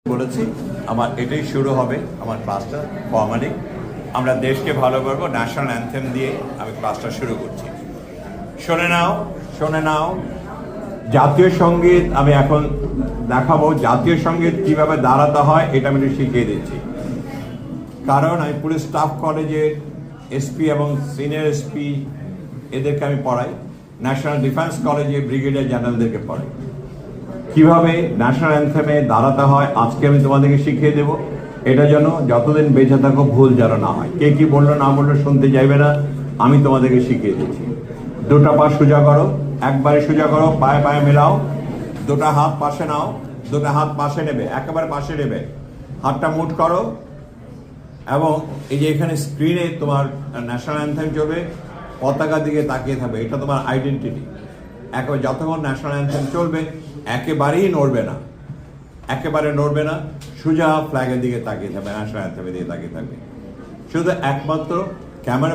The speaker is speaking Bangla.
বলেছি আমার এটাই শুরু হবে আমার ক্লাসটা ফর্মালি। আমরা দেশকে ভালো করবো ন্যাশনাল অ্যান্থেম দিয়ে আমি ক্লাসটা শুরু করছি। শুনে নাও জাতীয় সঙ্গীত আমি এখন দেখাবো। জাতীয় সঙ্গীত কিভাবে দাঁড়াতে হয় এটা আমি একটু শিখিয়ে দিচ্ছি, কারণ আমি পুলিশ স্টাফ কলেজের এসপি এবং সিনিয়র এসপি এদেরকে আমি পড়াই, ন্যাশনাল ডিফেন্স কলেজে ব্রিগেডিয়ার জেনারেলদেরকে পড়াই কিভাবে ন্যাশনাল অ্যান্থেমে দাঁড়াতে হয়। আজকে আমি তোমাদেরকে শিখিয়ে দেবো। এটা যেন যতদিন বেঁচে থাকো ভুল যেন না হয়। কে কি বললো না বললো শুনতে চাইবে না, আমি তোমাদেরকে শিখিয়ে দিচ্ছি। দুটা পা সোজা করো, একবারে সোজা করো, পায়ে পায়ে মেলাও, দুটা হাত পাশে নাও, দুটা হাত পাশে নেবে, একেবারে পাশে নেবে, হাতটা মুঠ করো। এবং এই যে এখানে স্ক্রিনে তোমার ন্যাশনাল অ্যান্থেম চলবে, পতাকার দিকে তাকিয়ে থাকবে, এটা তোমার আইডেন্টিটি। একেবারে যতক্ষণ ন্যাশনাল অ্যান্থেম চলবে একেবারেই নড়বে না, একেবারে নড়বে না, সোজা ফ্ল্যাগের দিকে তাকিয়ে থাকবে, ন্যাশনাল অ্যান্থেমের দিকে তাকিয়ে থাকবে। শুধু একমাত্র ক্যামেরা